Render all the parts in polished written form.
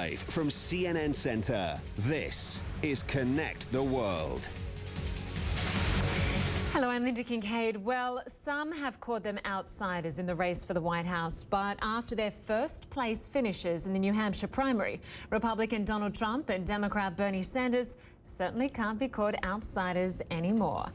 Live from CNN Center, this is Connect the World. Hello, I'm Lynda Kinkade. Well, some have called them outsiders in the race for the White House, but after their first place finishes in the New Hampshire primary, Republican Donald Trump and Democrat Bernie Sanders certainly can't be called outsiders anymore.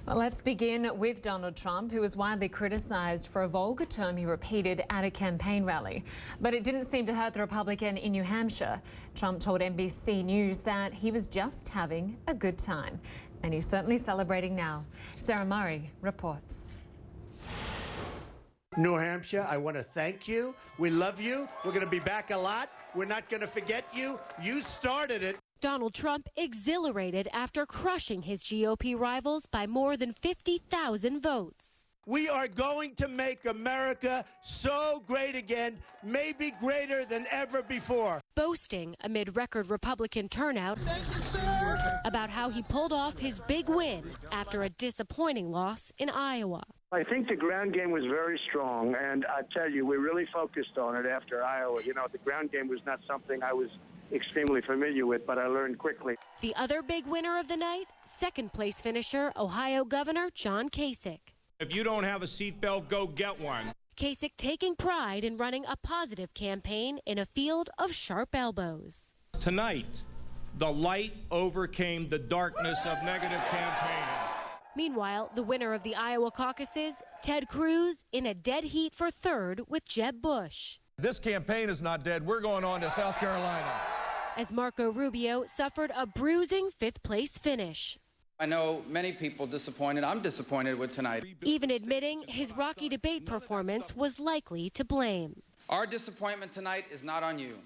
Well, let's begin with Donald Trump, who was widely criticised for a vulgar term he repeated at a campaign rally. But it didn't seem to hurt the Republican in New Hampshire. Trump told NBC News that he was just having a good time. And he's certainly celebrating now. Sarah Murray reports. New Hampshire, I want to thank you. We love you. We're going to be back a lot. We're not going to forget you. You started it. Donald Trump exhilarated after crushing his GOP rivals by more than 50,000 votes. We are going to make America so great again, maybe greater than ever before. Boasting amid record Republican turnout about how he pulled off his big win after a disappointing loss in Iowa. I think the ground game was very strong, and I tell you, we really focused on it after Iowa. You know, the ground game was not something I was extremely familiar with, but I learned quickly. The other big winner of the night, second place finisher, Ohio Governor John Kasich. If you don't have a seatbelt, go get one. Kasich taking pride in running a positive campaign in a field of sharp elbows. Tonight, the light overcame the darkness of negative campaigning. Meanwhile, the winner of the Iowa caucuses, Ted Cruz, in a dead heat for third with Jeb Bush. This campaign is not dead. We're going on to South Carolina. As Marco Rubio suffered a bruising fifth-place finish. I know many people disappointed. I'm disappointed with tonight. Even admitting his rocky debate performance was likely to blame. Our disappointment tonight is not on you.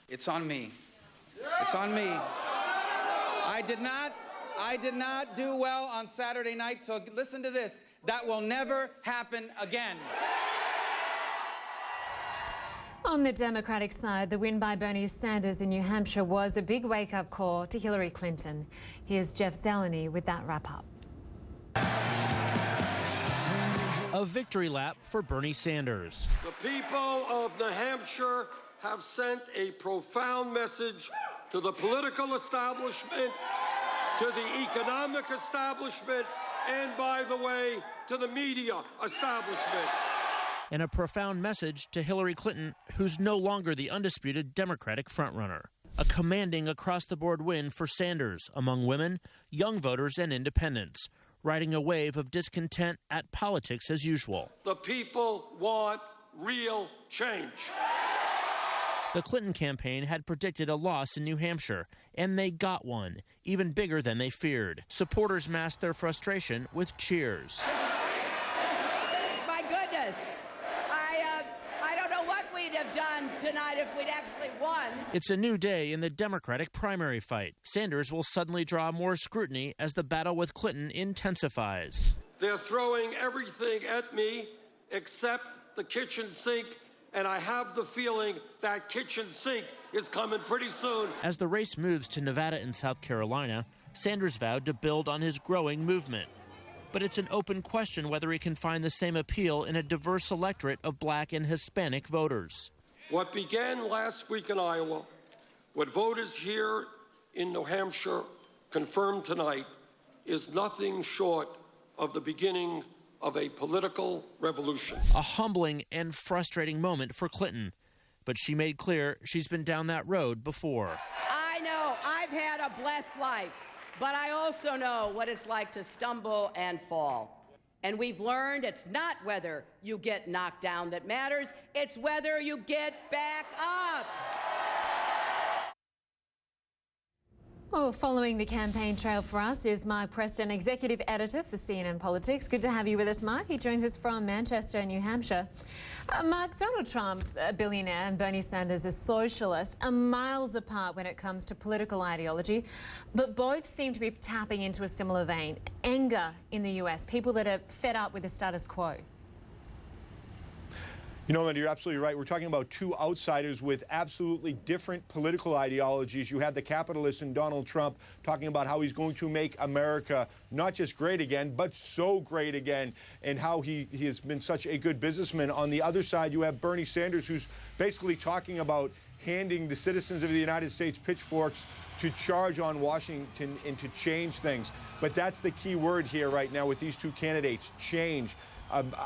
It's on me. It's on me. I did not do well on Saturday night, so listen to this. That will never happen again. On the Democratic side, the win by Bernie Sanders in New Hampshire was a big wake-up call to Hillary Clinton. Here's Jeff Zeleny with that wrap-up. A victory lap for Bernie Sanders. The people of New Hampshire have sent a profound message to the political establishment, to the economic establishment, and, by the way, to the media establishment. And a profound message to Hillary Clinton, who's no longer the undisputed Democratic frontrunner. A commanding across-the-board win for Sanders among women, young voters, and independents, riding a wave of discontent at politics as usual. The people want real change. The Clinton campaign had predicted a loss in New Hampshire, and they got one, even bigger than they feared. Supporters masked their frustration with cheers. My goodness. I don't know what we'd have done tonight if we'd actually won. It's a new day in the Democratic primary fight. Sanders will suddenly draw more scrutiny as the battle with Clinton intensifies. They're throwing everything at me except the kitchen sink, and I have the feeling that kitchen sink is coming pretty soon. As the race moves to Nevada and South Carolina, Sanders vowed to build on his growing movement. But it's an open question whether he can find the same appeal in a diverse electorate of black and Hispanic voters. What began last week in Iowa, what voters here in New Hampshire confirmed tonight, is nothing short of the beginning of a political revolution. A humbling and frustrating moment for Clinton. But she made clear she's been down that road before. I know I've had a blessed life, but I also know what it's like to stumble and fall. And we've learned it's not whether you get knocked down that matters, it's whether you get back up. Well, following the campaign trail for us is Mark Preston, Executive Editor for CNN Politics. Good to have you with us, Mark. He joins us from Manchester, New Hampshire. Mark, Donald Trump, a billionaire, and Bernie Sanders, a socialist, are miles apart when it comes to political ideology, but both seem to be tapping into a similar vein. Anger in the US, people that are fed up with the status quo. You know, Lynda, you're absolutely right. We're talking about two outsiders with absolutely different political ideologies. You had the capitalist in Donald Trump talking about how he's going to make America not just great again, but so great again, and how he has been such a good businessman. On the other side, you have Bernie Sanders, who's basically talking about handing the citizens of the United States pitchforks to charge on Washington and to change things. But that's the key word here right now with these two candidates, change.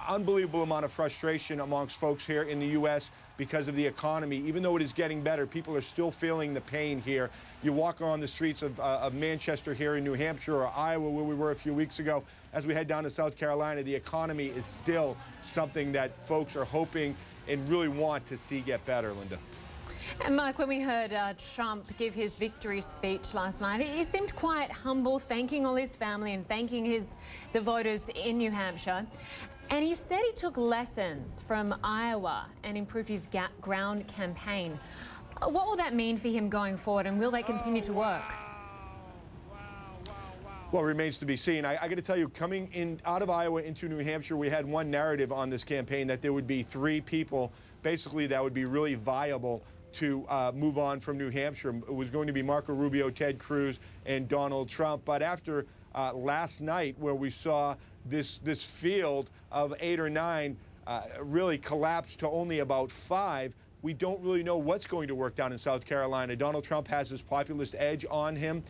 Unbelievable amount of frustration amongst folks here in the U.S. because of the economy. Even though it is getting better, people are still feeling the pain here. You walk around the streets of Manchester here in New Hampshire or Iowa, where we were a few weeks ago, as we head down to South Carolina, the economy is still something that folks are hoping and really want to see get better, Lynda. And Mike, when we heard Trump give his victory speech last night, he seemed quite humble, thanking all his family and thanking the voters in New Hampshire. And he said he took lessons from Iowa and improved his ground campaign. What will that mean for him going forward, and will they continue to work? Well, it remains to be seen. I got to tell you, coming in out of Iowa into New Hampshire, we had one narrative on this campaign that there would be three people, basically, that would be really viable to move on from New Hampshire. It was going to be Marco Rubio, Ted Cruz, and Donald Trump. But after last night, where we saw this field of 8 or 9 really collapse to only about 5, we don't really know what's going to work down in South Carolina. Donald Trump has his populist edge on him,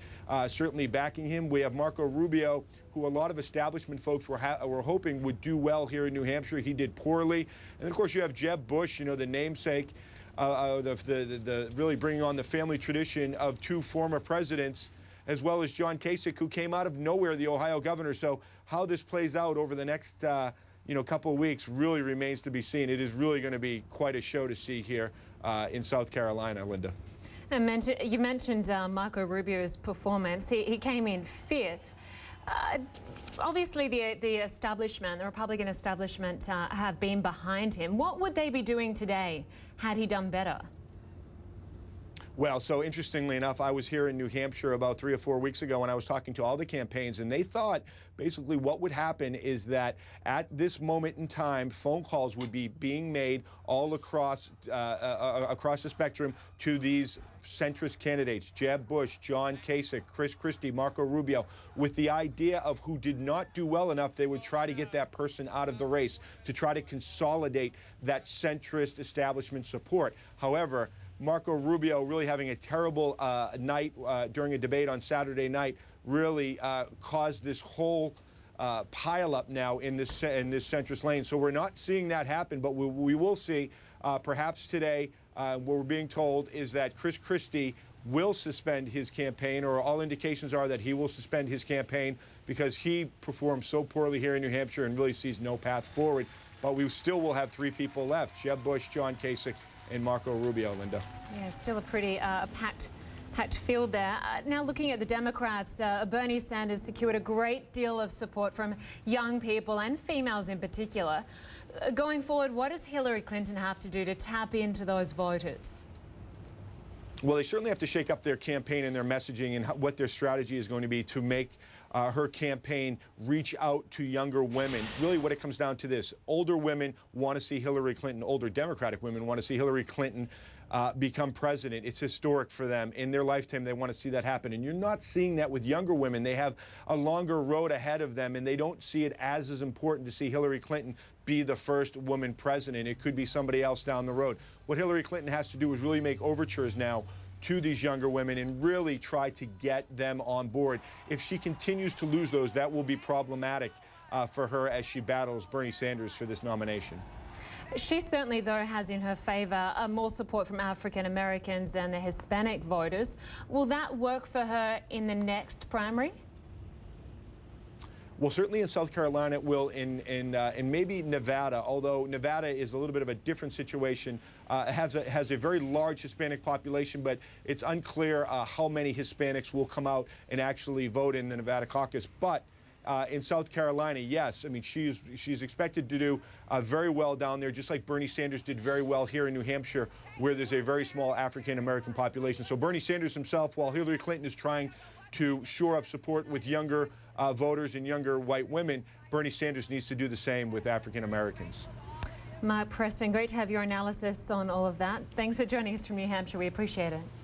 certainly backing him. We have Marco Rubio, who a lot of establishment folks were hoping would do well here in New Hampshire. He did poorly. And of course, you have Jeb Bush, you know, the namesake, really bringing on the family tradition of 2 former presidents, as well as John Kasich, who came out of nowhere, the Ohio governor. So how this plays out over the next couple of weeks really remains to be seen. It is really going to be quite a show to see here in South Carolina, Lynda. And you mentioned Marco Rubio's performance. He came in 5th. Obviously, the establishment, the Republican establishment, have been behind him. What would they be doing today had he done better? Well, so interestingly enough, I was here in New Hampshire about 3 or 4 weeks ago, and I was talking to all the campaigns, and they thought basically what would happen is that at this moment in time, phone calls would be being made all across the spectrum to these centrist candidates, Jeb Bush, John Kasich, Chris Christie, Marco Rubio, with the idea of who did not do well enough, they would try to get that person out of the race to try to consolidate that centrist establishment support. However, Marco Rubio really having a terrible night during a debate on Saturday night really caused this whole pile-up now in this centrist lane. So we're not seeing that happen, but we will see perhaps today. What we're being told is that Chris Christie will suspend his campaign, or all indications are that he will suspend his campaign because he performed so poorly here in New Hampshire and really sees no path forward. But we still will have 3 people left: Jeb Bush, John Kasich, and Marco Rubio, Lynda. Yeah, still a pretty packed field there. Now looking at the Democrats, Bernie Sanders secured a great deal of support from young people and females in particular. Going forward, what does Hillary Clinton have to do to tap into those voters? Well, they certainly have to shake up their campaign and their messaging and what their strategy is going to be to make her campaign reach out to younger women. Really what it comes down to this: older women want to see Hillary Clinton, older Democratic women want to see Hillary Clinton become president. It's historic for them. In their lifetime, they want to see that happen. And you're not seeing that with younger women. They have a longer road ahead of them, and they don't see it as important to see Hillary Clinton be the first woman president. It could be somebody else down the road. What Hillary Clinton has to do is really make overtures now to these younger women and really try to get them on board. If she continues to lose those, that will be problematic for her as she battles Bernie Sanders for this nomination. She certainly, though, has in her favour more support from African Americans and the Hispanic voters. Will that work for her in the next primary? Well, certainly in South Carolina it will, in maybe Nevada, although Nevada is a little bit of a different situation. Has a very large Hispanic population, but it's unclear how many Hispanics will come out and actually vote in the Nevada caucus. But in South Carolina, yes, I mean, she's expected to do very well down there, just like Bernie Sanders did very well here in New Hampshire, where there's a very small African-American population. So Bernie Sanders himself, while Hillary Clinton is trying to shore up support with younger voters and younger white women, Bernie Sanders needs to do the same with African Americans. Mark, Preston, great to have your analysis on all of that. Thanks for joining us from New Hampshire. We appreciate it.